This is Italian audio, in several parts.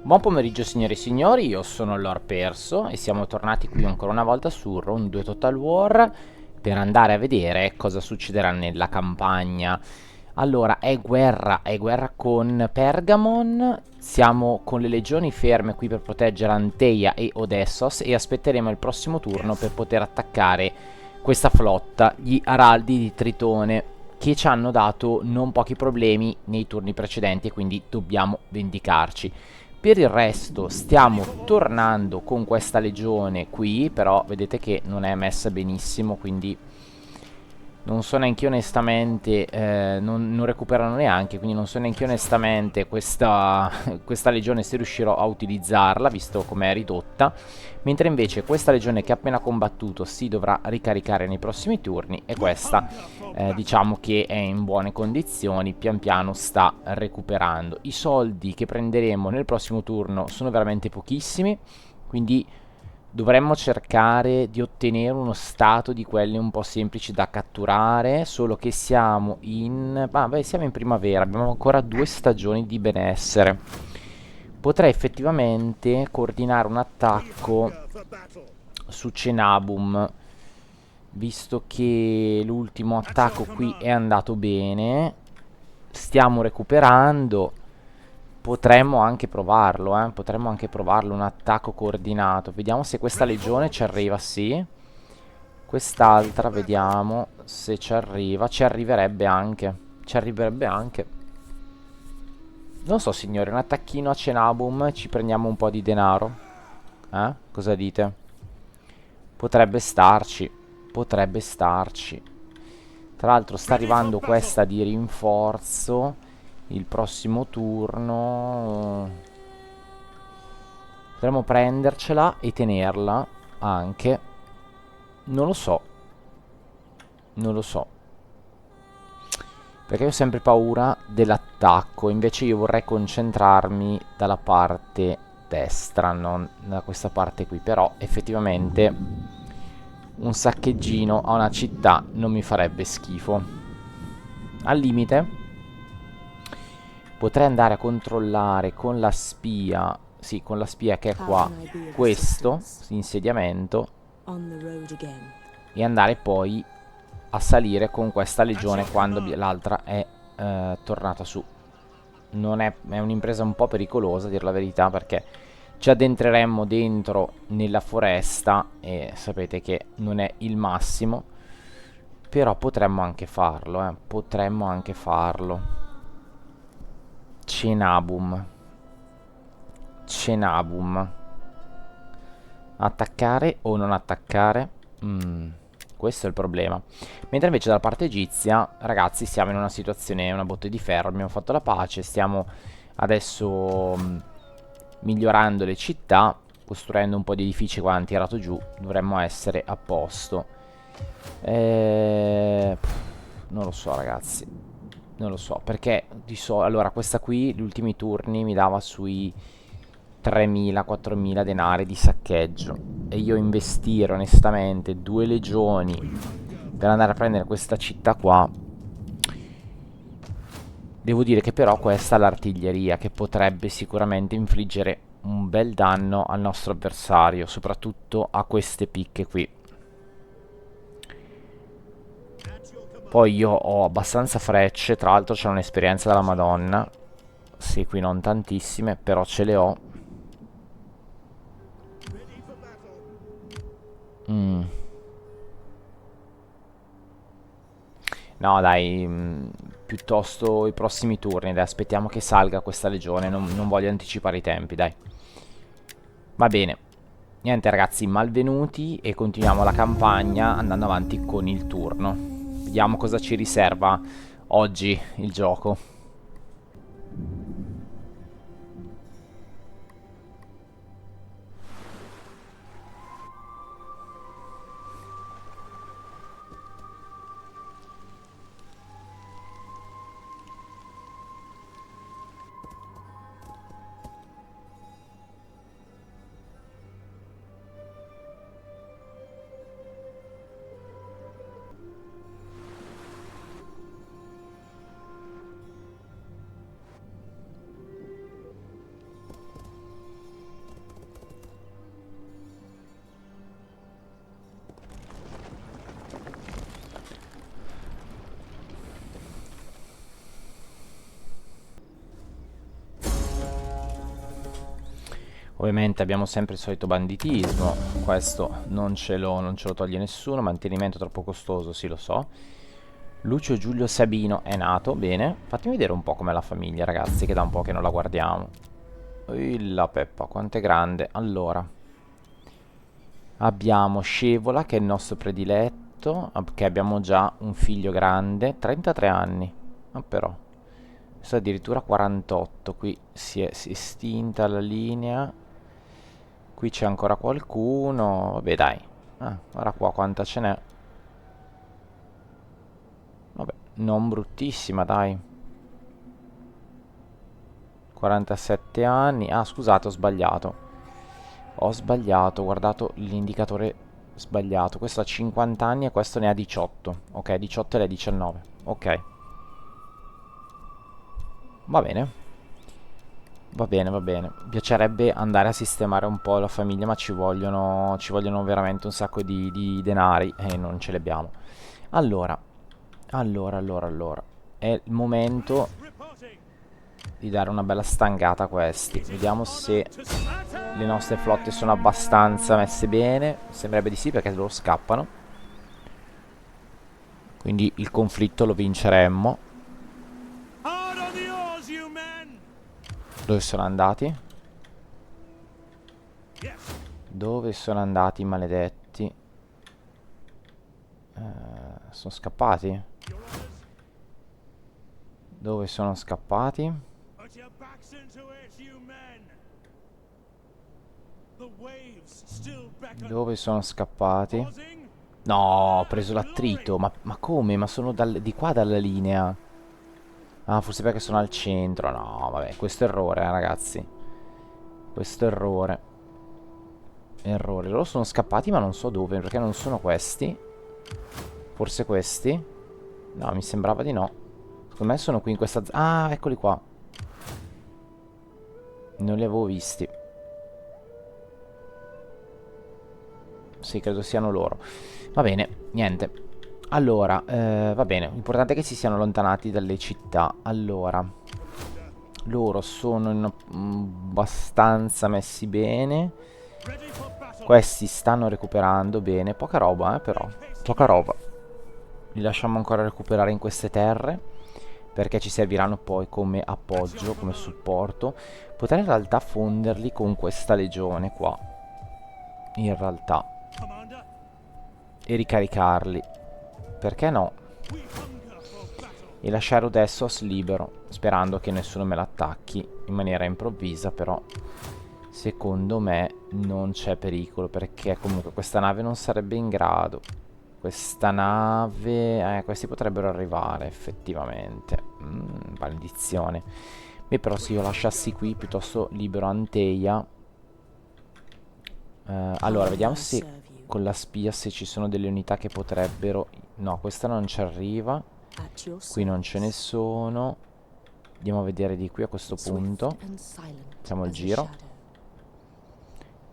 Buon pomeriggio signore e signori, io sono Lord Perso e siamo tornati qui ancora una volta su Round 2 Total War per andare a vedere cosa succederà nella campagna. Allora, è guerra con Pergamon, siamo con le legioni ferme qui per proteggere Anteia e Odessos e aspetteremo il prossimo turno per poter attaccare questa flotta, gli Araldi di Tritone, che ci hanno dato non pochi problemi nei turni precedenti e quindi dobbiamo vendicarci. Per il resto stiamo tornando con questa legione qui, però vedete che non è messa benissimo, quindi non so neanche io onestamente, non recuperano neanche, quindi non so neanche io onestamente questa, questa legione se riuscirò a utilizzarla, visto com'è ridotta, mentre invece questa legione che ha appena combattuto si dovrà ricaricare nei prossimi turni e questa diciamo che è in buone condizioni, pian piano sta recuperando. I soldi che prenderemo nel prossimo turno sono veramente pochissimi, quindi dovremmo cercare di ottenere uno stato di quelli un po' semplici da catturare, solo che siamo in... beh, siamo in primavera, abbiamo ancora 2 stagioni di benessere. Potrei effettivamente coordinare un attacco su Cenabum, visto che l'ultimo attacco qui è andato bene, stiamo recuperando. Potremmo anche provarlo, potremmo anche provarlo, un attacco coordinato. Vediamo se questa legione ci arriva, sì. Quest'altra, vediamo se ci arriva. Ci arriverebbe anche. Ci arriverebbe anche. Non so, signori, un attacchino a Cenabum, ci prendiamo un po' di denaro. Cosa dite? Potrebbe starci. Potrebbe starci. Tra l'altro sta arrivando questa di rinforzo. Il prossimo turno potremmo prendercela e tenerla anche. Non lo so. Non lo so. Perché io ho sempre paura dell'attacco. Invece io vorrei concentrarmi dalla parte destra, non da questa parte qui. Però effettivamente un saccheggino a una città non mi farebbe schifo. Al limite potrei andare a controllare con la spia, sì, con la spia che è qua, questo insediamento e andare poi a salire con questa legione quando l'altra è tornata su. Non è un'impresa un po' pericolosa, a dir la verità, perché ci addentreremmo dentro nella foresta e sapete che non è il massimo, però potremmo anche farlo, potremmo anche farlo. Cenabum. Cenabum. Attaccare o non attaccare? Questo è il problema. Mentre invece dalla parte egizia, ragazzi, siamo in una situazione, una botte di ferro. Abbiamo fatto la pace, stiamo adesso migliorando le città, costruendo un po' di edifici qua hanno tirato giù. Dovremmo essere a posto. Non lo so, ragazzi. Non lo so, perché allora questa qui, gli ultimi turni mi dava sui 3.000-4.000 denari di saccheggio e io investire onestamente 2 legioni per andare a prendere questa città qua. Devo dire che però questa è l'artiglieria che potrebbe sicuramente infliggere un bel danno al nostro avversario, soprattutto a queste picche qui. Poi io ho abbastanza frecce, tra l'altro c'è un'esperienza della Madonna. Sì, qui non tantissime, però ce le ho. Mm. No, dai, piuttosto i prossimi turni, dai, aspettiamo che salga questa legione, non voglio anticipare i tempi, dai. Va bene. Niente ragazzi, malvenuti e continuiamo la campagna andando avanti con il turno. Vediamo cosa ci riserva oggi il gioco. Ovviamente abbiamo sempre il solito banditismo, questo non ce lo toglie nessuno, mantenimento troppo costoso, sì lo so. Lucio Giulio Sabino è nato, bene. Fatemi vedere un po' com'è la famiglia, ragazzi, che da un po' che non la guardiamo. La Peppa, quanto è grande. Allora, abbiamo Scevola, che è il nostro prediletto, che abbiamo già un figlio grande, 33 anni. Ma però, questo addirittura 48, qui si è estinta la linea. Qui c'è ancora qualcuno, vabbè dai. Ah, guarda qua quanta ce n'è. Vabbè, non bruttissima, dai. 47 anni. Ah, scusate, ho sbagliato. Ho sbagliato, ho guardato l'indicatore sbagliato. Questo ha 50 anni e questo ne ha 18. Ok, 18 e lei 19. Ok. Va bene. Va bene, va bene. Mi piacerebbe andare a sistemare un po' la famiglia, ma ci vogliono veramente un sacco di denari e non ce li abbiamo. Allora, allora. È il momento di dare una bella stangata a questi. Vediamo se le nostre flotte sono abbastanza messe bene. Sembrerebbe di sì perché loro scappano. Quindi il conflitto lo vinceremmo. Dove sono andati? Dove sono andati i maledetti? Sono scappati? Dove sono scappati? Dove sono scappati? No, ho preso l'attrito. Ma come? Ma sono di qua dalla linea. Ah, forse perché sono al centro. No, vabbè, questo errore, ragazzi. Questo errore. Errore. Loro sono scappati, ma non so dove, perché non sono questi. Forse questi? No, mi sembrava di no. Secondo me sono qui in questa zona. Ah, eccoli qua. Non li avevo visti. Sì, credo siano loro. Va bene, niente. Allora, va bene. L'importante è che si siano allontanati dalle città. Allora, loro sono abbastanza messi bene. Questi stanno recuperando bene. Poca roba, però. Poca roba. Li lasciamo ancora recuperare in queste terre, perché ci serviranno poi come appoggio, come supporto. Potrei in realtà fonderli con questa legione qua, in realtà, e ricaricarli. Perché no? E lasciare Odessos libero, sperando che nessuno me l'attacchi in maniera improvvisa, però secondo me non c'è pericolo, perché comunque questa nave non sarebbe in grado. Questa nave... questi potrebbero arrivare effettivamente. Maledizione. Beh, però se io lasciassi qui piuttosto libero Anteia. Allora, vediamo se con la spia se ci sono delle unità che potrebbero... No, questa non ci arriva. Qui non ce ne sono. Andiamo a vedere di qui a questo punto. Facciamo il giro.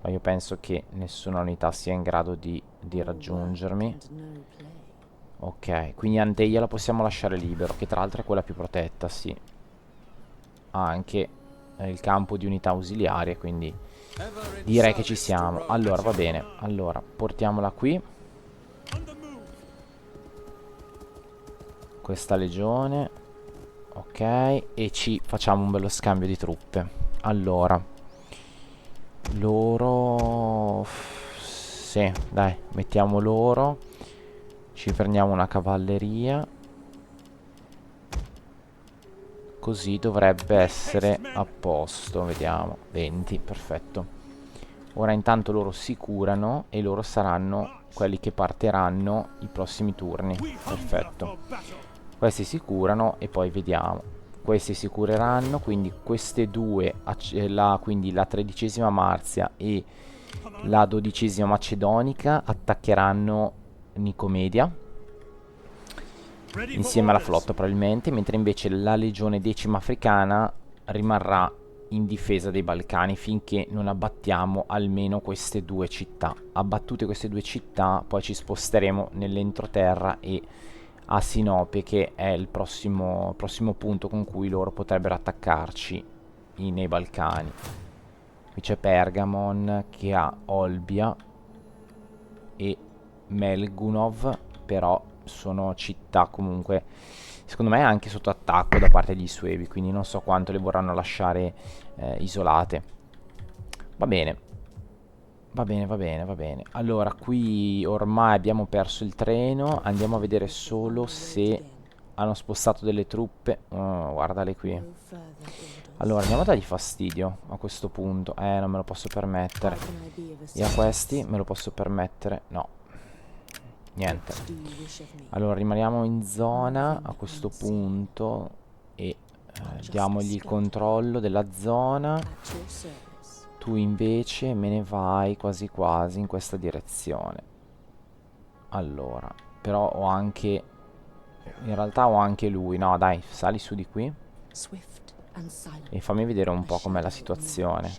Ma io penso che nessuna unità sia in grado di raggiungermi. Ok, quindi Anteia la possiamo lasciare libero, che tra l'altro è quella più protetta, sì. Ha anche il campo di unità ausiliarie, quindi direi che ci siamo. Allora, va bene. Allora, portiamola qui. Questa legione. Ok, e ci facciamo un bello scambio di truppe. Allora, loro... Sì, dai, mettiamo loro. Ci prendiamo una cavalleria. Così dovrebbe essere a posto. Vediamo, 20, perfetto. Ora intanto loro si curano e loro saranno quelli che partiranno i prossimi turni. Perfetto. Questi si curano e poi vediamo. Questi si cureranno, quindi queste due, quindi la 13ª Marzia e la 12ª Macedonica attaccheranno Nicomedia insieme alla flotta probabilmente, mentre invece la legione 10ª africana rimarrà in difesa dei Balcani finché non abbattiamo almeno queste due città. Abbattute queste due città, poi ci sposteremo nell'entroterra e a Sinope, che è il prossimo punto con cui loro potrebbero attaccarci nei Balcani. Qui c'è Pergamon che ha Olbia e Melgunov, però sono città comunque, secondo me, anche sotto attacco da parte degli Suebi, quindi non so quanto le vorranno lasciare isolate. Va bene, va bene, va bene, va bene. Allora, qui ormai abbiamo perso il treno, andiamo a vedere solo se hanno spostato delle truppe. Oh, guardale qui. Allora, andiamo a dargli fastidio a questo punto. Non me lo posso permettere. E a questi me lo posso permettere? No. Niente. Allora, rimaniamo in zona a questo punto e diamogli il controllo della zona. Tu invece me ne vai quasi quasi in questa direzione. Allora, però ho anche... In realtà ho anche lui. No, dai, sali su di qui e fammi vedere un po' com'è la situazione.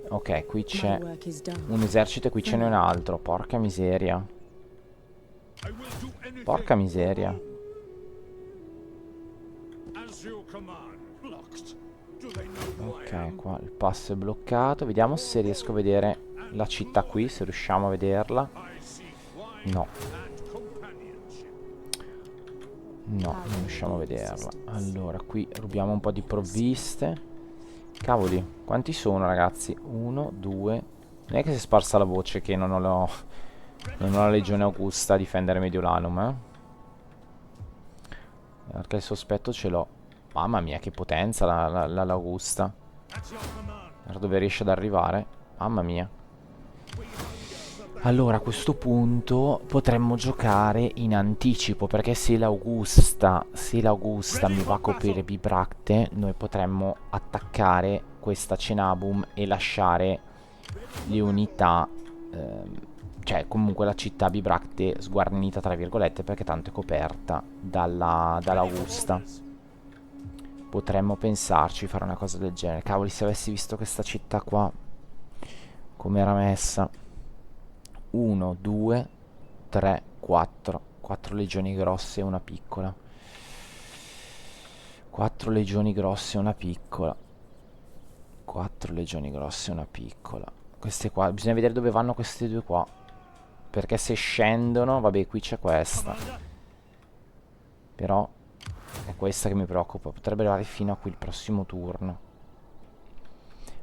Ok, qui c'è un esercito e qui ce n'è un altro. Porca miseria. Porca miseria. Ok, qua il passo è bloccato. Vediamo se riesco a vedere la città qui, se riusciamo a vederla. No. No, non riusciamo a vederla. Allora, qui rubiamo un po' di provviste. Cavoli, quanti sono, ragazzi? Uno, due. Non è che si è sparsa la voce che non ho la legione Augusta a difendere Mediolanum, eh? Perché il sospetto ce l'ho. Mamma mia, che potenza l'Augusta. Da dove riesce ad arrivare? Mamma mia. Allora, a questo punto potremmo giocare in anticipo, perché se l'Augusta mi va a coprire Bibracte, noi potremmo attaccare questa Cenabum e lasciare le unità, cioè comunque la città Bibracte sguarnita tra virgolette, perché tanto è coperta dall'Augusta. Potremmo pensarci, fare una cosa del genere. Cavoli, se avessi visto questa città qua, come era messa. 1, 2, 3, 4. 4 legioni grosse e una piccola. 4 legioni grosse e una piccola. 4 legioni grosse e una piccola. Queste qua, bisogna vedere dove vanno queste due qua. Perché se scendono, vabbè, qui c'è questa. Però è questa che mi preoccupa. Potrebbe arrivare fino a qui il prossimo turno.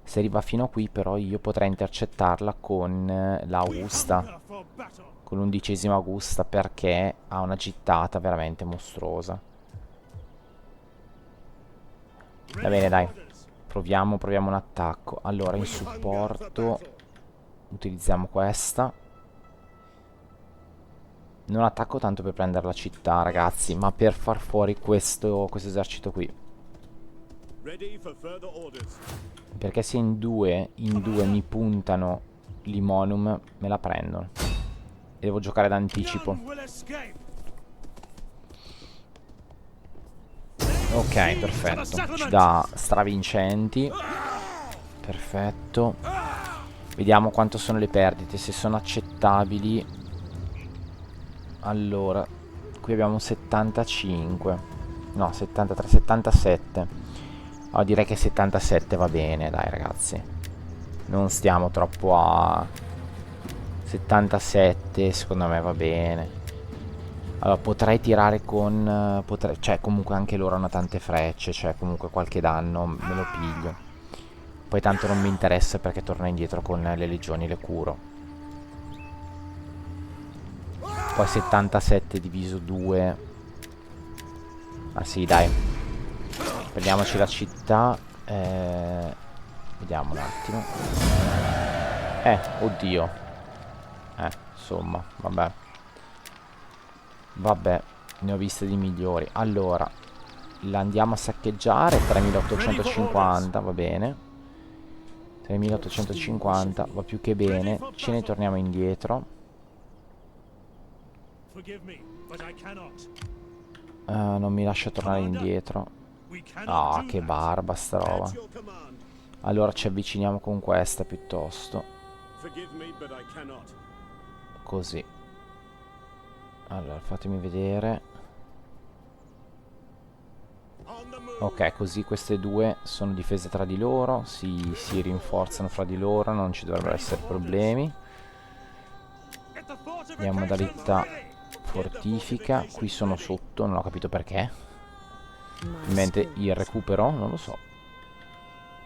Se arriva fino a qui, però, io potrei intercettarla con l'Augusta. Con l'11ª Augusta, perché ha una gittata veramente mostruosa. Va bene, dai. Proviamo un attacco. Allora, in supporto utilizziamo questa. Non attacco tanto per prendere la città, ragazzi, ma per far fuori questo esercito qui. Perché se in due mi puntano l'Imonum, me la prendono. E devo giocare d'anticipo. Ok, perfetto. Ci dà stravincenti. Perfetto. Vediamo quanto sono le perdite, se sono accettabili. Allora, qui abbiamo 75. No, 73, 77. Allora, direi che 77 va bene, dai ragazzi. Non stiamo troppo a 77, secondo me va bene. Allora, potrei tirare con... cioè, comunque anche loro hanno tante frecce, cioè comunque qualche danno me lo piglio. Poi tanto non mi interessa perché torno indietro con le legioni, le curo. Poi 77 diviso 2. Ah sì, dai. Prendiamoci la città. Vediamo un attimo. Oddio. Insomma, vabbè. Vabbè, ne ho viste di migliori. Allora, la andiamo a saccheggiare. 3850, va bene. 3850, va più che bene. Ce ne torniamo indietro. Non mi lascia tornare indietro. Ah, che barba sta roba. Allora ci avviciniamo con questa piuttosto. Così. Allora, fatemi vedere. Ok, così queste due sono difese tra di loro, si rinforzano fra di loro, non ci dovrebbero essere problemi. Andiamo in modalità fortifica, qui sono sotto, non ho capito perché. Probabilmente il recupero, non lo so.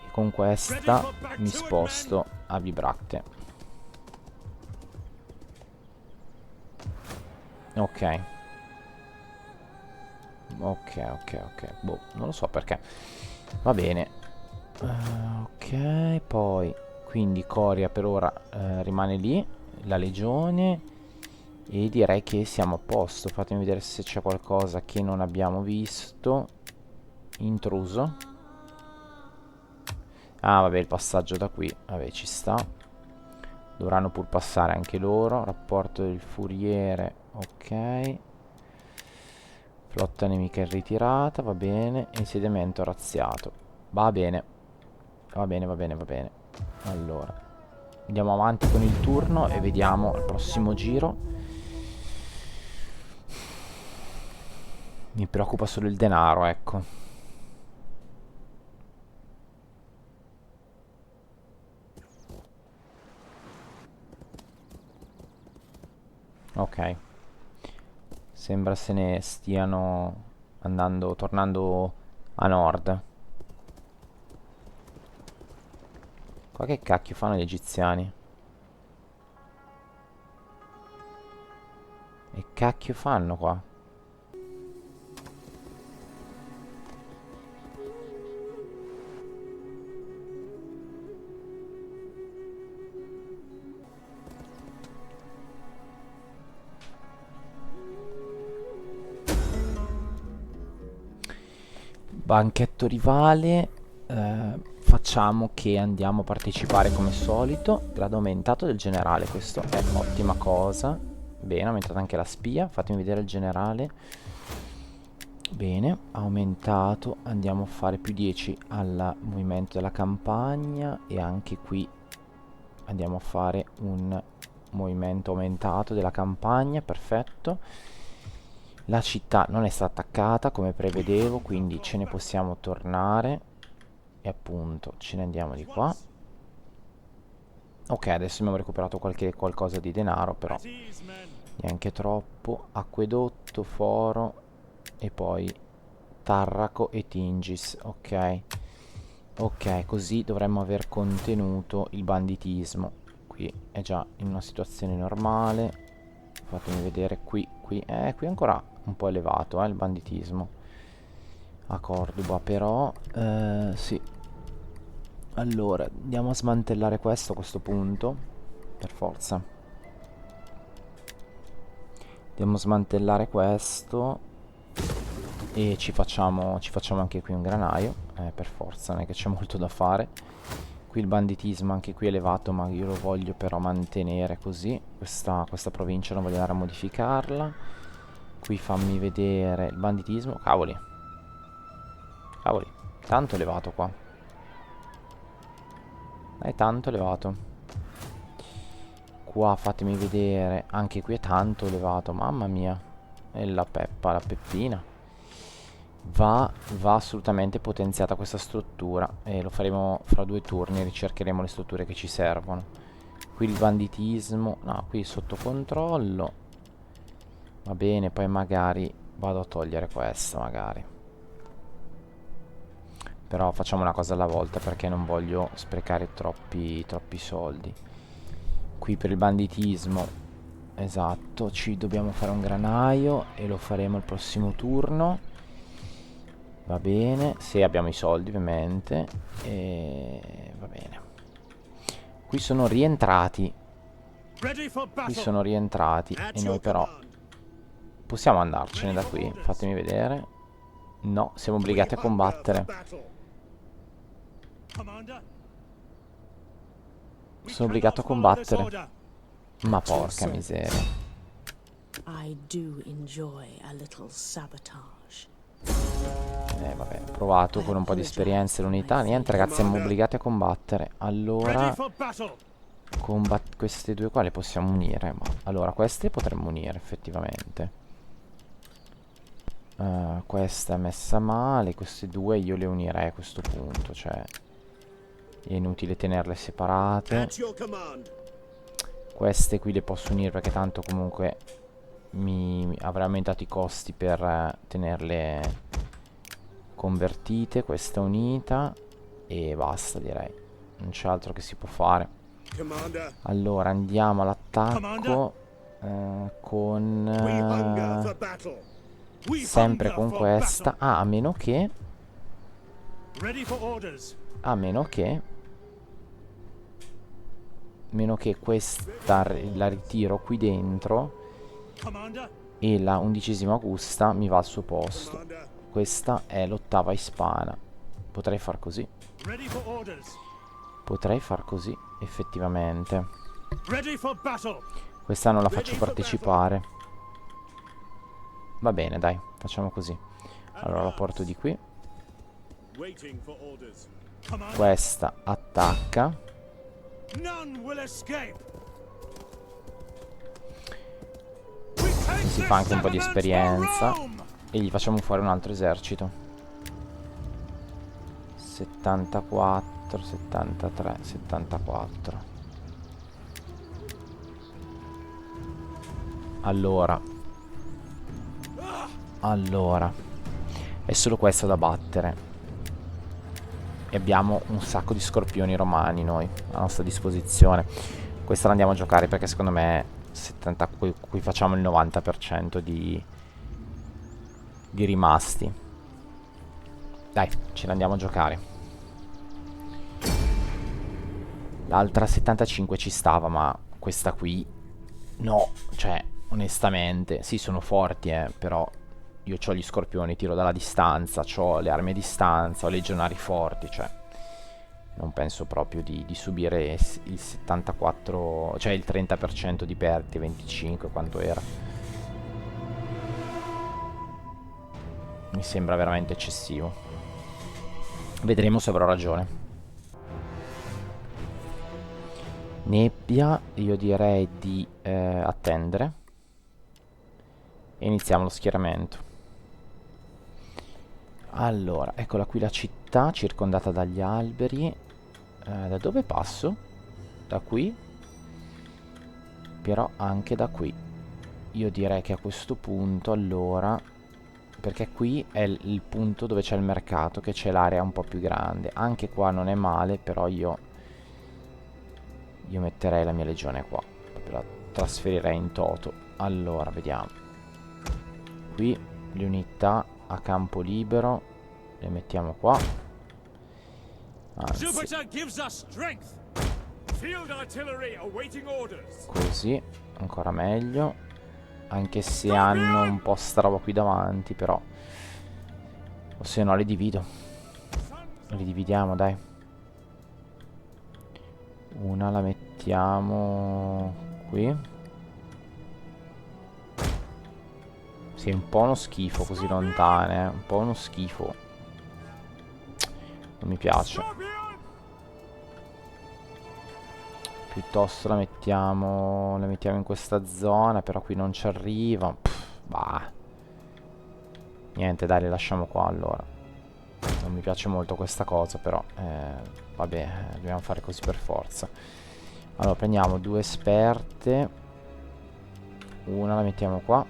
E con questa mi sposto a Vibracte. Ok. Ok. Boh, non lo so perché. Va bene. Ok, poi quindi Coria per ora rimane lì, la legione, e direi che siamo a posto. Fatemi vedere se c'è qualcosa che non abbiamo visto. Intruso. Ah, vabbè, il passaggio da qui, vabbè, ci sta. Dovranno pur passare anche loro. Rapporto del furiere, ok. Flotta nemica in ritirata, va bene. Insediamento razziato, va bene. Va bene. Allora, andiamo avanti con il turno e vediamo al prossimo giro. Mi preoccupa solo il denaro, ecco. Ok. Sembra se ne stiano andando, tornando a nord. Qua che cacchio fanno gli egiziani? E cacchio fanno qua? Banchetto rivale. Facciamo che andiamo a partecipare come solito. Grado aumentato del generale, questo è ottima cosa. Bene, aumentata anche la spia. Fatemi vedere il generale. Bene, aumentato. Andiamo a fare più 10 al movimento della campagna. E anche qui andiamo a fare un movimento aumentato della campagna. Perfetto. La città non è stata attaccata come prevedevo, quindi ce ne possiamo tornare. E appunto ce ne andiamo di qua. Ok, adesso abbiamo recuperato qualcosa di denaro, però neanche troppo. Acquedotto, foro e poi Tarraco e Tingis. Ok. Ok, così dovremmo aver contenuto il banditismo. Qui è già in una situazione normale. Fatemi vedere qui è ancora un po' elevato, il banditismo a Cordoba, però sì. Allora, andiamo a smantellare questo a questo punto, per forza. Andiamo a smantellare questo e ci facciamo anche qui un granaio, per forza, non è che c'è molto da fare. Qui il banditismo anche qui è elevato, ma io lo voglio però mantenere così. Questa provincia non voglio andare a modificarla. Qui fammi vedere il banditismo. Cavoli. Cavoli. Tanto elevato qua. È tanto elevato. Qua fatemi vedere. Anche qui è tanto elevato. Mamma mia. E la peppa, la peppina. Va assolutamente potenziata questa struttura. E lo faremo fra 2 turni. Ricercheremo le strutture che ci servono. Qui il banditismo. No, qui sotto controllo. Va bene, poi magari vado a togliere questo, magari. Però facciamo una cosa alla volta perché non voglio sprecare troppi soldi. Qui per il banditismo, esatto, ci dobbiamo fare un granaio e lo faremo il prossimo turno. Va bene, se abbiamo i soldi ovviamente. E va bene. Qui sono rientrati. Qui sono rientrati e noi però possiamo andarcene da qui. Fatemi vedere. No, siamo obbligati a combattere. Sono obbligato a combattere. Ma porca miseria. Vabbè, ho provato con un po' di esperienza e l'unità. Niente, ragazzi, siamo obbligati a combattere. Allora, queste due qua le possiamo unire. Allora, queste potremmo unire, effettivamente. Questa è messa male. Queste due io le unirei a questo punto. Cioè, è inutile tenerle separate. Queste qui le posso unire perché tanto comunque mi avrà aumentato i costi per tenerle convertite. Questa unita e basta, direi. Non c'è altro che si può fare. Allora andiamo all'attacco con sempre con questa. A meno che questa la ritiro qui dentro e la 11ª Augusta mi va al suo posto. Questa è l'8ª Ispana. Potrei far così. Potrei far così, effettivamente. Questa non la faccio partecipare. Va bene, dai, facciamo così. Allora la porto di qui. Questa attacca. Si fa anche un po' di esperienza. E gli facciamo fuori un altro esercito. 74, 73, 74. Allora, è solo questo da battere. E abbiamo un sacco di scorpioni romani noi a nostra disposizione. Questa la andiamo a giocare perché secondo me 70, qui facciamo il 90% di rimasti. Dai, ce l'andiamo a giocare. L'altra 75 ci stava, ma questa qui no, cioè onestamente sì, sono forti, però io ho gli scorpioni, tiro dalla distanza, ho le armi a distanza, ho legionari forti, cioè non penso proprio di subire il 74, cioè il 30% di perdite, 25 quanto era. Mi sembra veramente eccessivo. Vedremo se avrò ragione. Nebbia, io direi di attendere e iniziamo lo schieramento. Allora, eccola qui la città circondata dagli alberi. Da dove passo? Da qui? Però anche da qui. Io direi che a questo punto, allora, perché qui è il punto dove c'è il mercato, che c'è l'area un po' più grande. Anche qua non è male, però io metterei la mia legione qua. Proprio la trasferirei in toto. Allora, vediamo. Qui le unità a campo libero le mettiamo qua. Anzi, così, ancora meglio. Anche se hanno un po' sta roba qui davanti, però. O se no le divido. Le dividiamo, dai. Una la mettiamo qui. Sì, è un po' uno schifo così lontane, un po' uno schifo. Non mi piace. Piuttosto la mettiamo in questa zona, però qui non ci arriva. Bah. Niente, dai, le lasciamo qua allora. Non mi piace molto questa cosa, però vabbè, dobbiamo fare così per forza. Allora, prendiamo due esperte. Una la mettiamo qua.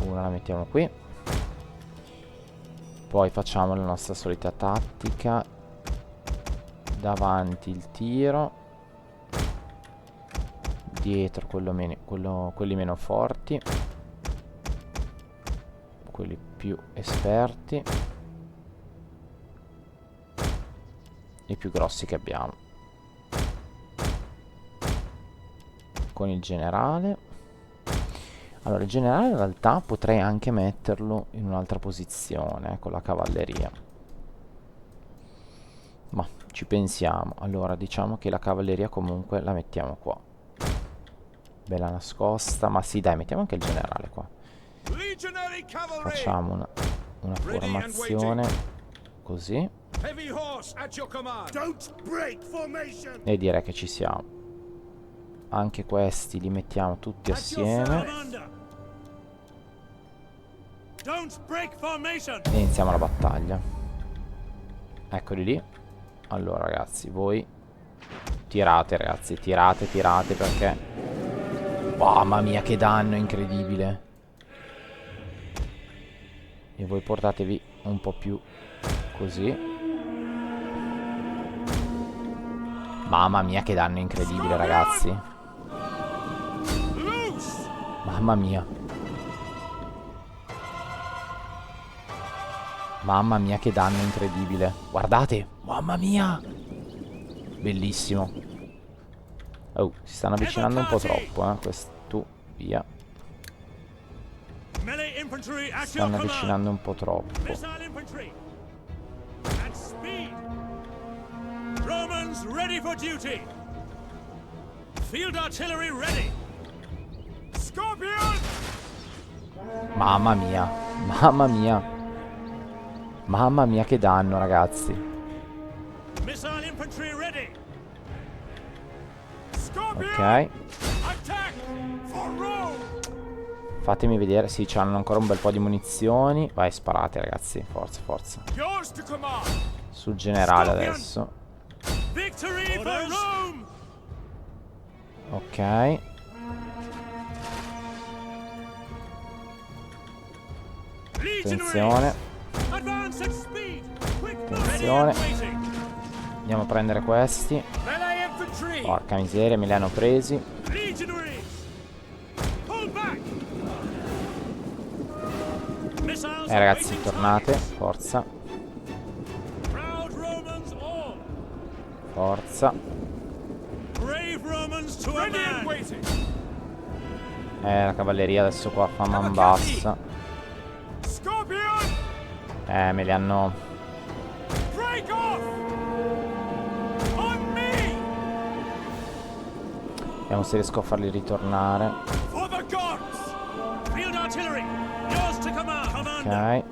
Una la mettiamo qui. Poi facciamo la nostra solita tattica. Davanti il tiro. Dietro quelli meno forti. Quelli più esperti. I più grossi che abbiamo. Con il generale. Allora, il generale in realtà potrei anche metterlo in un'altra posizione, con la cavalleria. Ma ci pensiamo. Allora, diciamo che la cavalleria comunque la mettiamo qua. Bella nascosta. Ma sì, dai, mettiamo anche il generale qua. Facciamo una formazione così. E direi che ci siamo. Anche questi li mettiamo tutti assieme. E iniziamo la battaglia. Eccoli lì. Allora ragazzi, voi tirate ragazzi, tirate perché... Mamma mia che danno incredibile. E voi portatevi un po' più così. Mamma mia che danno incredibile ragazzi. Mamma mia. Mamma mia che danno incredibile. Guardate. Mamma mia. Bellissimo. Oh, si stanno avvicinando un po' troppo, questo, via. Si stanno avvicinando un po' troppo. Romans ready for duty. Field artillery ready. Scorpion! Mamma mia. Mamma mia. Mamma mia che danno ragazzi. Missile infantry ready. Ok. Fatemi vedere. Sì, c'hanno ancora un bel po' di munizioni. Vai, sparate ragazzi. Forza, forza. Sul generale adesso. Ok. Attenzione. Attenzione. Andiamo a prendere questi. Porca miseria, me li hanno presi. Ragazzi, tornate. Forza. Forza. La cavalleria adesso qua fa man bassa. Me li hanno... Vediamo se riesco a farli ritornare. Ok.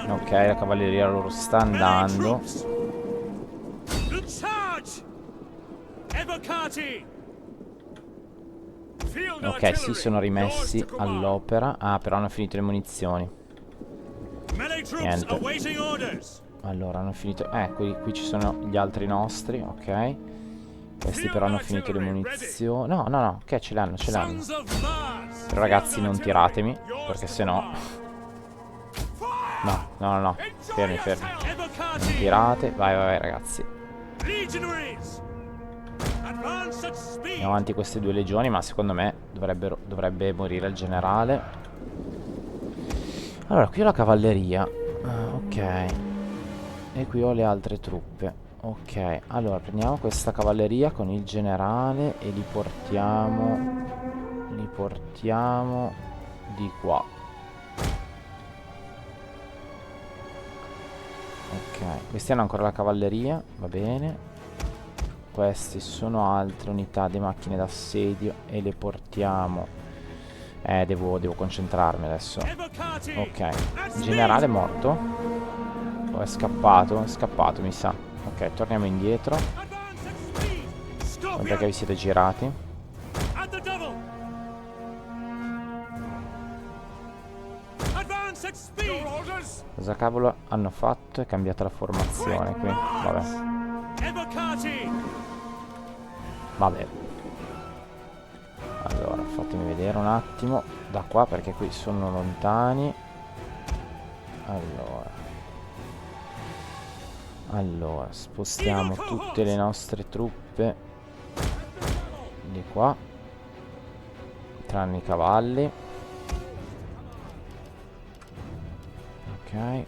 Ok, la cavalleria loro sta andando. Ok, si sono rimessi all'opera. Ah, però hanno finito le munizioni. Niente. Allora, hanno finito... qui ci sono gli altri nostri, ok. Questi però hanno finito le munizioni. No, no, no, ok, ce l'hanno, ce l'hanno. Però ragazzi, non tiratemi, perché sennò... No, no, no, no. Fermi, fermi. Non tirate. Vai, vai, vai, ragazzi. Andiamo avanti queste due legioni, ma secondo me dovrebbe morire il generale. Allora, qui ho la cavalleria. Ok. E qui ho le altre truppe. Ok, allora prendiamo questa cavalleria con il generale e li portiamo di qua. Ok, questi hanno ancora la cavalleria, va bene. Questi sono altre unità di macchine d'assedio e le portiamo. Devo concentrarmi adesso. Ok, il generale è morto. O è scappato? È scappato, mi sa. Ok, torniamo indietro. Perché vi siete girati. Cosa cavolo hanno fatto? È cambiata la formazione qui. Vabbè. Vabbè. Allora, fatemi vedere un attimo da qua, perché qui sono lontani. Allora, spostiamo tutte le nostre truppe di qua, tranne i cavalli. Ok.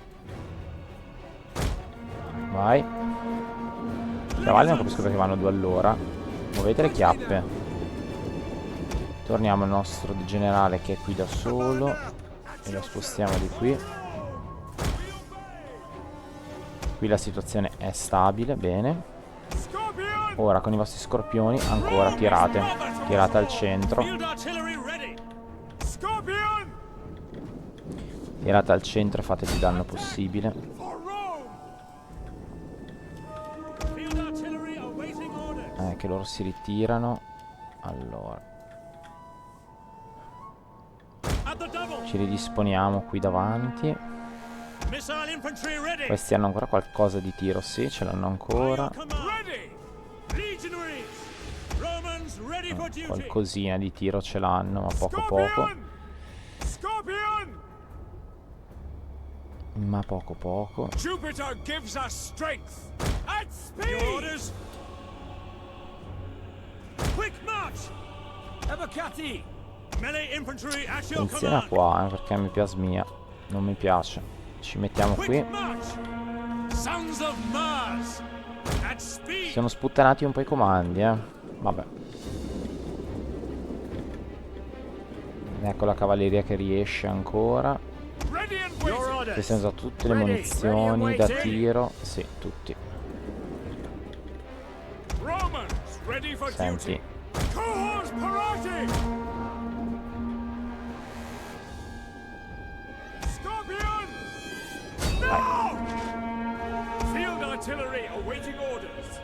Vai. I cavalli non capisco perché vanno 2 all'ora. Muovete le chiappe. Torniamo al nostro generale che è qui da solo e lo spostiamo di qui. Qui la situazione è stabile, bene. Ora con i vostri scorpioni ancora tirate. Tirate al centro. Tirate al centro e fate più danno possibile. Che loro si ritirano. Allora, At the double. Ci ridisponiamo qui davanti. Missile infantry ready. Questi hanno ancora qualcosa di tiro, sì, ce l'hanno ancora. Ready. Legionaries. Romans ready for duty. Qualcosina di tiro ce l'hanno, ma poco poco. Scorpion. Ma poco poco. Jupiter gives us strength. At speed. Your orders. Quick march. Abacati. Melee infantry at your Attenzione command. qua, perché mi plasmia. Non mi piace. Ci mettiamo qui. Quick march. Sons of Mars. At speed. Sono sputtanati un po' i comandi, Vabbè. Ecco la cavalleria che riesce ancora. Ready and waiting. Your orders. Queste sono già tutte le munizioni da tiro. Sì, tutti. Romans ready for Senti. duty. Cohorts parati. Scorpion. No. Field artillery awaiting orders.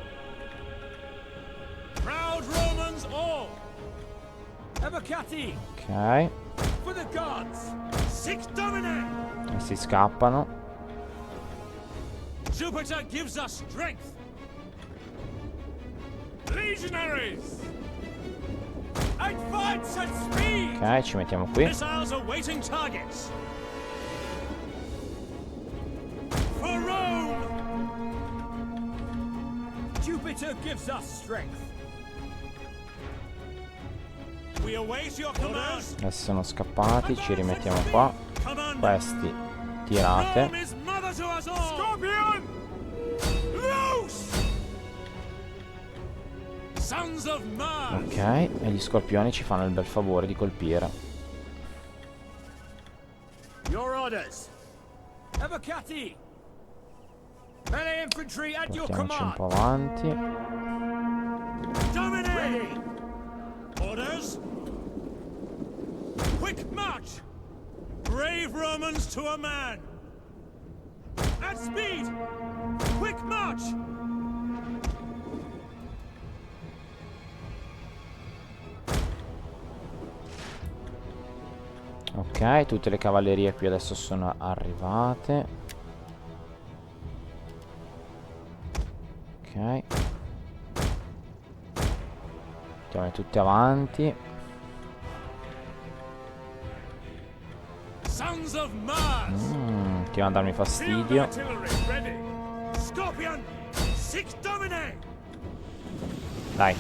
Proud Romans all. Abacati. Ok. For the gods. Six Domine. E si scappano. Jupiter gives us strength. Legionaries. Advance at speed. Ok, ci mettiamo qui. Missiles awaiting targets. For Rome. Jupiter gives us strength. We await your commands. Adesso sono scappati, ci rimettiamo qua. Questi tirate. Rome is mother to us all. Scorpion. Loose. Sons of Mars. Ok, e gli scorpioni ci fanno il bel favore di colpire. Your orders. Abacati. Melee infantry at your Portiamoci un command. po' avanti. Dominate. Orders. Quick march. Brave Romans to a man. At speed. Quick march. Ok, tutte le cavallerie qui adesso sono arrivate. Ok. Mettiamole tutte avanti. Sons of Mars. Ti va a darmi Field fastidio. artillery ready. Scorpion. Six Domine. Dai.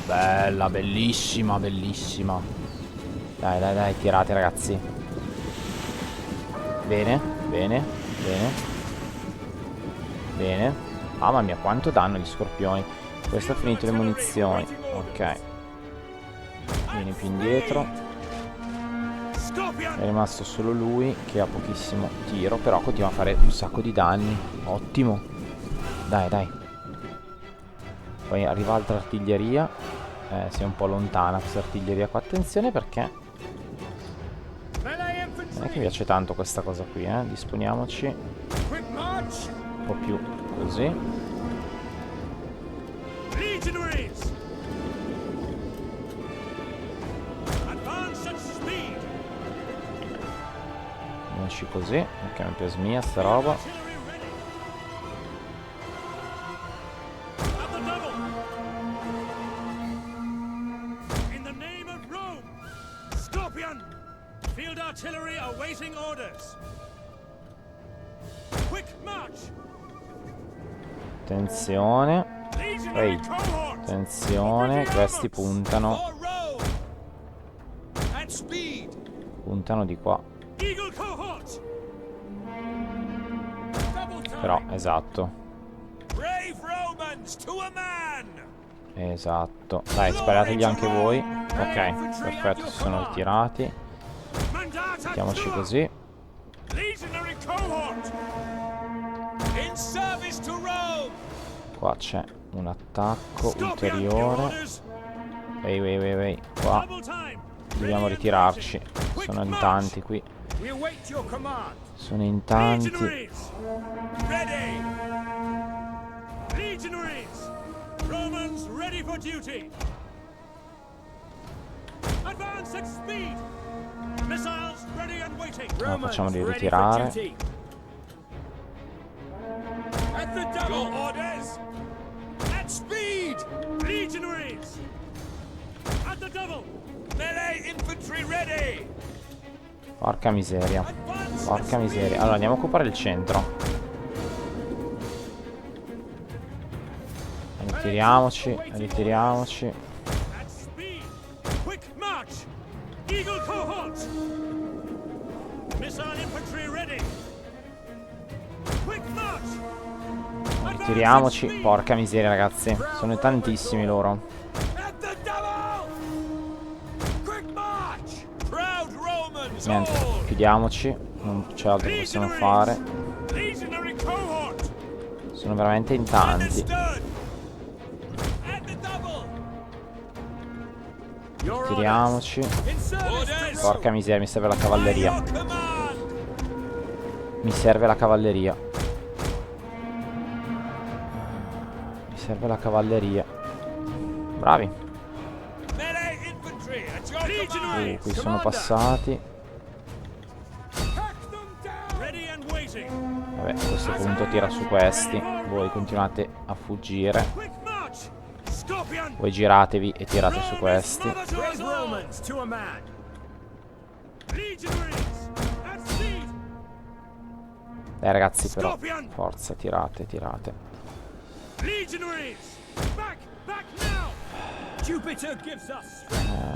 Bella, bellissima, bellissima. Dai, dai, dai, tirate ragazzi. Bene, bene, bene. Bene. Mamma mia, quanto danno gli scorpioni. Questo ha finito le munizioni. Ok. Vieni più indietro. È rimasto solo lui che ha pochissimo tiro, però continua a fare un sacco di danni. Ottimo. Dai, dai. Poi arriva altra artiglieria. Si è un po' lontana questa artiglieria qua. Attenzione perché non è che mi piace tanto questa cosa qui, disponiamoci un po' più così. Legionaries. Advance at speed. Andiamoci così. Ok, mi plasmia sta roba. Artillery ready. At the double. In the name of Rome. Scorpion. Field artillery awaiting orders. Quick march. Attenzione. Legionary Ehi, cohort. attenzione, questi puntano. For Rome. At speed. Puntano di qua. Eagle cohort. Double time. Però, esatto. Brave Romans to a man. Esatto. Dai, sparategli anche voi. Ok, perfetto, si sono ritirati. Mandata Mettiamoci tua. così. Legionary cohort. In service to Rome. Qua c'è un attacco Scorpion, your ulteriore. orders. Ehi. Qua Double time. dobbiamo ritirarci. Sono in tanti qui. We await your command. Sono in tanti. Legionaries. Ready. Legionaries. Romans ready for duty. Advance at speed. Missiles ready and waiting. Facciamoli ritirare. At the double orders. At speed. Legionaries. At the double. Melee infantry ready. Porca miseria. Advance. Porca miseria. Allora andiamo a occupare il centro. Ritiriamoci, ritiriamoci. At speed. Quick march. Eagle cohort. Missile infantry ready. Quick march. Ritiriamoci. Porca miseria, ragazzi. Sono tantissimi loro. At the double. Quick march. Proud Romans. Niente, chiudiamoci. Non c'è altro che possiamo fare. Legionary cohort. Sono veramente in tanti. Understood. At the double. Your Tiriamoci. orders. In service. Porca miseria, mi serve la cavalleria. Your command. Mi serve la cavalleria. Mi serve la cavalleria. Bravi. Melee infantry at your command. Qui sono passati. Hack them down. Ready and waiting. Vabbè, a questo punto tira su questi. Voi continuate a fuggire. Quick march. Scorpion. Voi giratevi e tirate su questi. Brave Romans to a man. Legionaries at speed. Dai ragazzi, però. Forza, tirate, tirate. Legionaries. Back now. Jupiter gives us.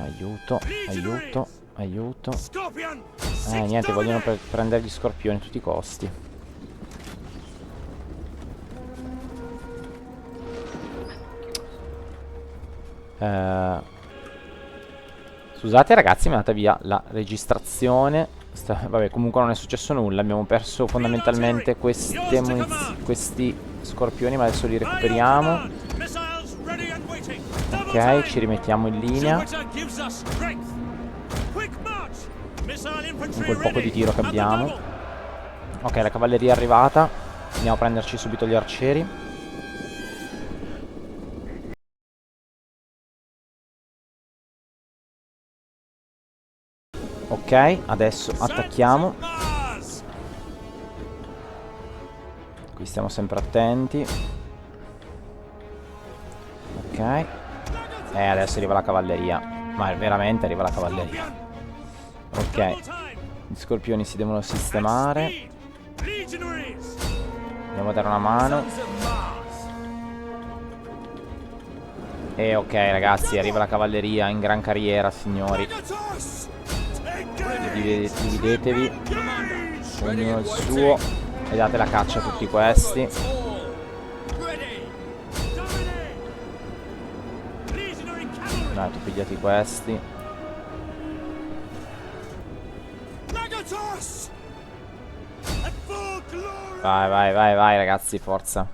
Aiuto, aiuto, aiuto. Scorpion. Niente, vogliono prendere gli scorpioni a tutti i costi. Scusate ragazzi, mi è andata via la registrazione. Vabbè, comunque non è successo nulla. Abbiamo perso fondamentalmente questi scorpioni, ma adesso li recuperiamo. Ok, ci rimettiamo in linea con quel poco di tiro che abbiamo. Ok, la cavalleria è arrivata. Andiamo a prenderci subito gli arcieri. Ok, adesso attacchiamo. Qui stiamo sempre attenti. Ok. Adesso arriva la cavalleria. Ma veramente arriva la cavalleria. Ok. Gli scorpioni si devono sistemare. Andiamo a dare una mano. E ok ragazzi, arriva la cavalleria in gran carriera, signori. Dividetevi, ognuno il suo, e date la caccia a tutti questi. Dai, tu pigliati questi. Vai, vai, vai, vai ragazzi, forza.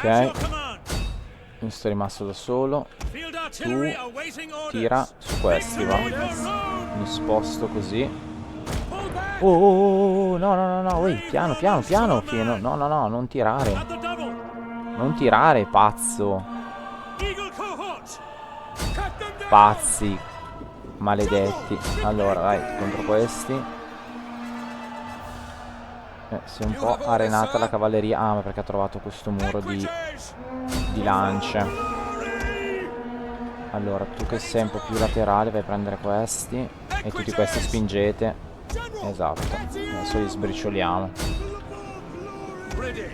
Ok. Io sto rimasto da solo. Tu tira su questi, va. Mi sposto così. Oh, no, no, no, no. Ui, piano, piano, piano. No, no, no, non tirare. Non tirare, pazzo. Pazzi. Maledetti. Allora, vai, contro questi. Si è un po' arenata la cavalleria. Ah, ma perché ha trovato questo muro di lance. Allora, tu che sei un po' più laterale vai a prendere questi. E tutti questi spingete. Esatto. Adesso li sbricioliamo.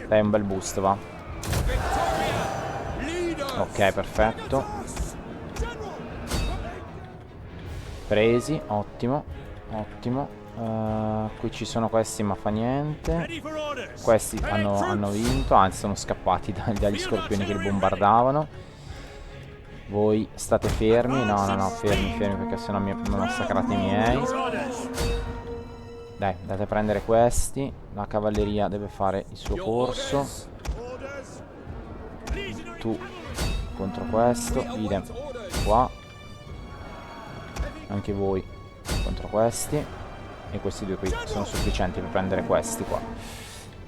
Dai, un bel boost, va. Ok, perfetto. Presi, ottimo. Ottimo. Qui ci sono questi, ma fa niente. Questi hanno vinto. Anzi, sono scappati dagli scorpioni che li bombardavano. Voi state fermi. No, no, no, fermi, fermi, perché sennò mi massacrate i miei. Dai, andate a prendere questi. La cavalleria deve fare il suo corso. Tu contro questo. Idem qua. Anche voi contro questi. E questi due qui sono sufficienti per prendere questi qua.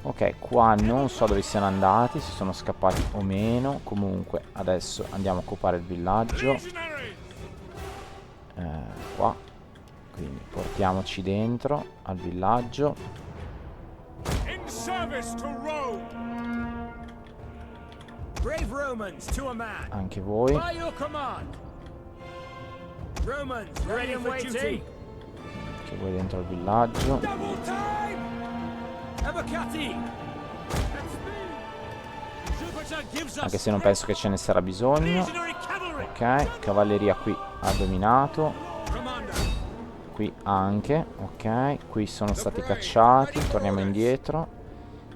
Ok, qua non so dove siano andati, se sono scappati o meno. Comunque adesso andiamo a occupare il villaggio. Legionaries! Qua. Quindi portiamoci dentro al villaggio. In service to Rome! Brave Romans to a man. Anche voi. By your command. Romans ready and waiting. Anche voi dentro al villaggio. Double time. Abacati. Jupiter gives us Anche se non penso che ce ne sarà bisogno. legionary cavalry! Ok, cavalleria qui ha dominato. Commander! Qui anche. Ok, qui sono stati cacciati. Torniamo indietro.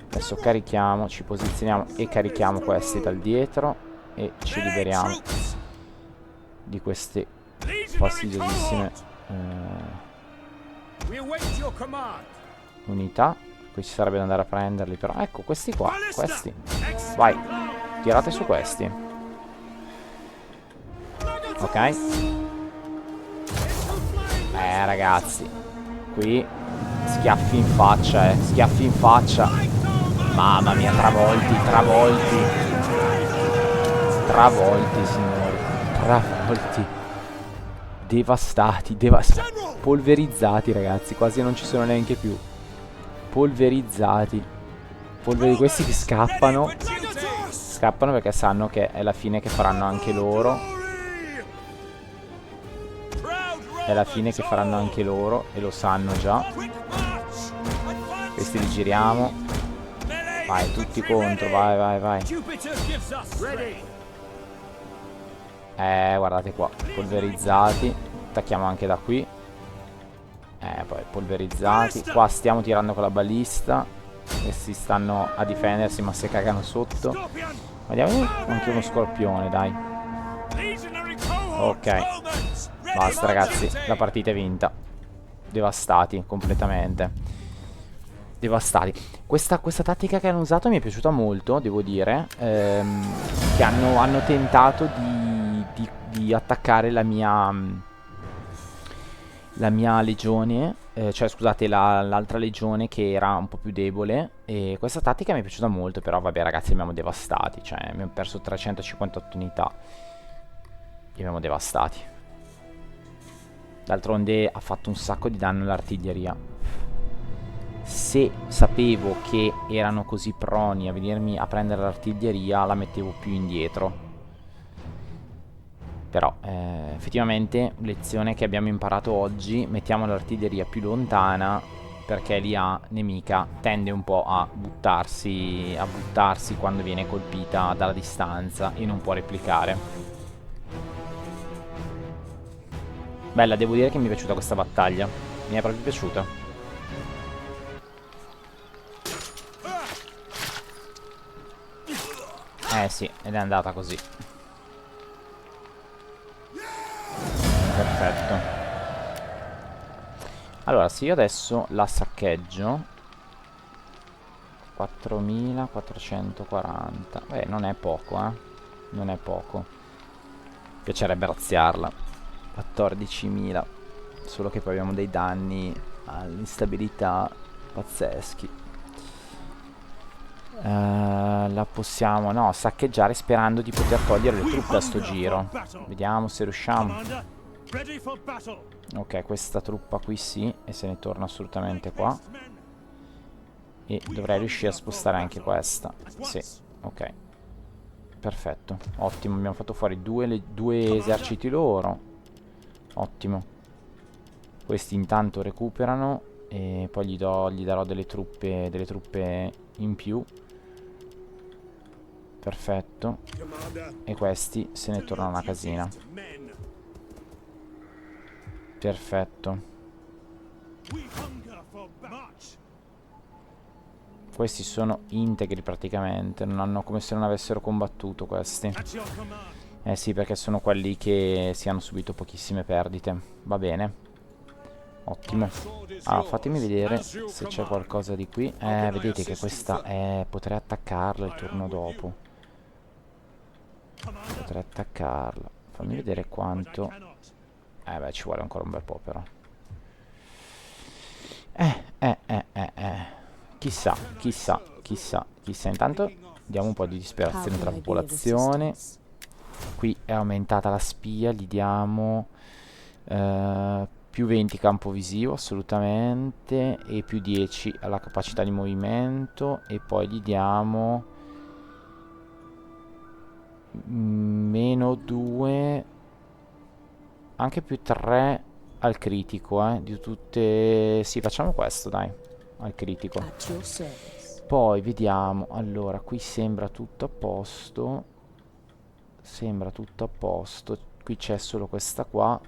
Adesso carichiamo, ci posizioniamo e carichiamo questi dal dietro. E ci liberiamo Troops! di queste Legionary fastidiosissime cohort! We await your command. unità. Qui ci sarebbe da andare a prenderli, però ecco questi qua, Ballista! questi. Ex- Vai, tirate su questi. Ok. Ragazzi, qui schiaffi in faccia, schiaffi in faccia. Mamma mia, travolti, travolti. Travolti, signori. Travolti. Devastati, polverizzati, ragazzi. Quasi non ci sono neanche più. Polverizzati. Polveri questi che scappano. Scappano perché sanno che è la fine che faranno anche loro. È la fine che faranno anche loro. E lo sanno già. Questi li giriamo. Vai, tutti contro. Vai, vai, vai. Jupiter gives us ready. Guardate qua. Polverizzati. Attacchiamo anche da qui. Poi polverizzati. Qua stiamo tirando con la balista. Questi stanno a difendersi ma si cagano sotto. Vediamo anche uno scorpione, dai. Ok. Basta, ragazzi, la partita è vinta. Devastati completamente. Devastati. Questa tattica che hanno usato mi è piaciuta molto, devo dire. Che hanno tentato di attaccare la mia legione. Cioè scusate, l'altra legione che era un po' più debole. E questa tattica mi è piaciuta molto. Però vabbè, ragazzi, li abbiamo devastati. Cioè abbiamo perso 358 unità. Li abbiamo devastati. D'altronde ha fatto un sacco di danno all'artiglieria. Se sapevo che erano così proni a venirmi a prendere l'artiglieria, la mettevo più indietro. Però effettivamente, lezione che abbiamo imparato oggi: mettiamo l'artiglieria più lontana, perché l'IA nemica tende un po' a buttarsi quando viene colpita dalla distanza e non può replicare. Bella, devo dire che mi è piaciuta questa battaglia. Mi è proprio piaciuta. Sì, ed è andata così. Perfetto. Allora, se io adesso la saccheggio, 4440. Non è poco, non è poco. Piacerebbe razziarla. 14.000. Solo che poi abbiamo dei danni all'instabilità pazzeschi. La possiamo saccheggiare, sperando di poter togliere le truppe a sto giro. Vediamo se riusciamo. Ok, questa truppa qui sì. E se ne torna assolutamente qua. E dovrei riuscire a spostare anche questa. Sì, ok. Perfetto, ottimo. Abbiamo fatto fuori due eserciti loro. Ottimo. Questi intanto recuperano. E poi gli darò delle truppe in più. Perfetto. E questi se ne tornano a casina. Perfetto. Questi sono integri praticamente. Non hanno, come se non avessero combattuto questi. Sì, perché sono quelli che si hanno subito pochissime perdite. Va bene. Ottimo. Allora, fatemi vedere se c'è qualcosa di qui. Vedete che questa potrei attaccarla il turno dopo. Potrei attaccarla. Fammi vedere quanto. Beh, ci vuole ancora un bel po' però. Chissà, chissà. chissà, chissà. Intanto diamo un po' di disperazione tra la popolazione. Qui è aumentata la spia, gli diamo più 20 campo visivo assolutamente, e più 10 alla capacità di movimento, e poi gli diamo meno 2, anche più 3 al critico, di tutte. Sì, facciamo questo, dai, al critico. Poi vediamo, allora, qui sembra tutto a posto. Sembra tutto a posto. Qui c'è solo questa qua.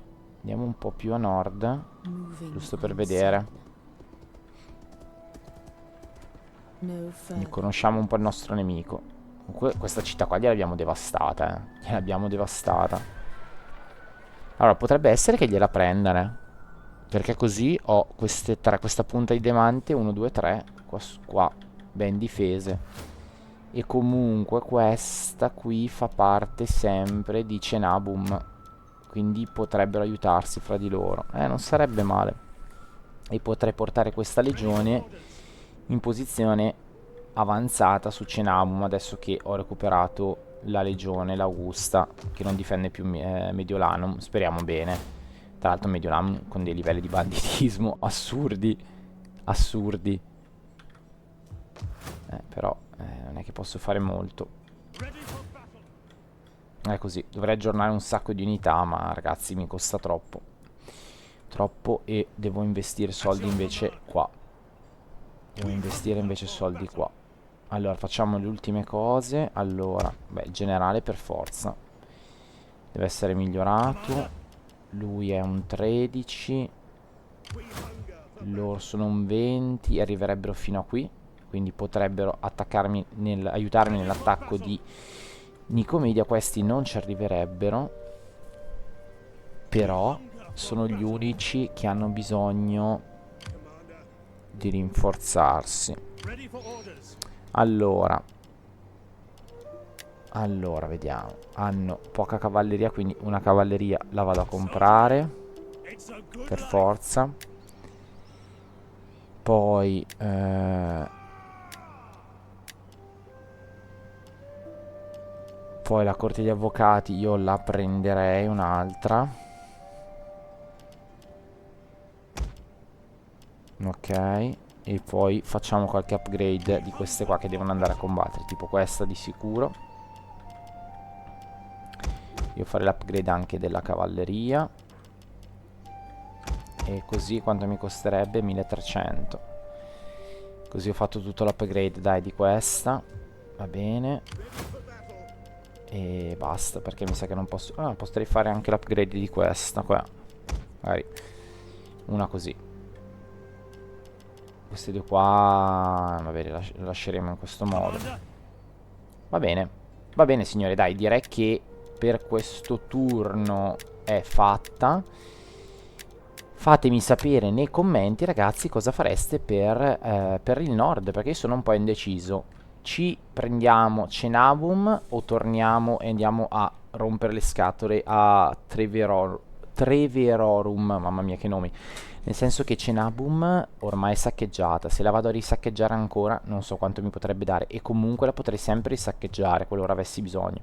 Andiamo un po' più a nord, giusto per vedere. Conosciamo un po' il nostro nemico. Comunque questa città qua gliel'abbiamo devastata, gliel'abbiamo devastata. Allora, potrebbe essere che gliela prendano, perché così ho queste tre, questa punta di diamante, 1, 2, 3, qua, ben difese. E comunque questa qui fa parte sempre di Cenabum, quindi potrebbero aiutarsi fra di loro. Non sarebbe male. E potrei portare questa legione in posizione avanzata su Cenabum, adesso che ho recuperato la legione, l'Augusta, che non difende più Mediolanum. Speriamo bene. Tra l'altro Mediolanum con dei livelli di banditismo assurdi. Assurdi. Però non è che posso fare molto. È così, dovrei aggiornare un sacco di unità, ma ragazzi mi costa troppo. Troppo, e devo investire soldi invece qua. Devo investire invece soldi qua. Allora, facciamo le ultime cose. Allora, beh, il generale per forza deve essere migliorato. Lui è un 13. Loro sono un 20. Arriverebbero fino a qui, quindi potrebbero attaccarmi aiutarmi nell'attacco di Nicomedia. Questi non ci arriverebbero, però sono gli unici che hanno bisogno di rinforzarsi. Allora, vediamo. Hanno poca cavalleria, quindi una cavalleria la vado a comprare per forza. Poi la corte di avvocati io la prenderei, un'altra. Ok. E poi facciamo qualche upgrade di queste qua che devono andare a combattere, tipo questa di sicuro. Io farei l'upgrade anche della cavalleria. E così quanto mi costerebbe? 1300. Così ho fatto tutto l'upgrade, dai, di questa. Va bene. E basta, perché mi sa che non posso. Potrei fare anche l'upgrade di questa qua. Magari una così. Queste due qua, vabbè, le lasceremo in questo modo. Va bene signori, dai, direi che per questo turno è fatta. Fatemi sapere nei commenti, ragazzi, cosa fareste per il nord, perché io sono un po' indeciso. Ci prendiamo Cenabum o torniamo e andiamo a rompere le scatole a Treverorum, mamma mia che nomi. Nel senso che Cenabum ormai è saccheggiata. Se la vado a risaccheggiare ancora non so quanto mi potrebbe dare, e comunque la potrei sempre risaccheggiare qualora avessi bisogno.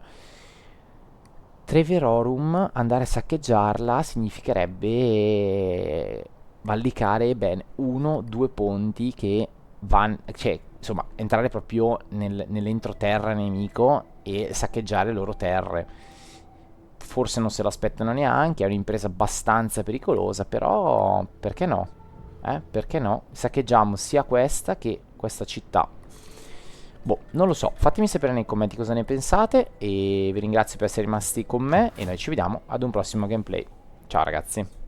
Treverorum, andare a saccheggiarla significherebbe valicare ben 1-2 ponti che vanno, cioè insomma entrare proprio nell'entroterra nemico e saccheggiare le loro terre. Forse non se l'aspettano neanche, è un'impresa abbastanza pericolosa, però perché no? Perché no? Saccheggiamo sia questa che questa città. Boh, non lo so, fatemi sapere nei commenti cosa ne pensate, e vi ringrazio per essere rimasti con me, e noi ci vediamo ad un prossimo gameplay. Ciao ragazzi.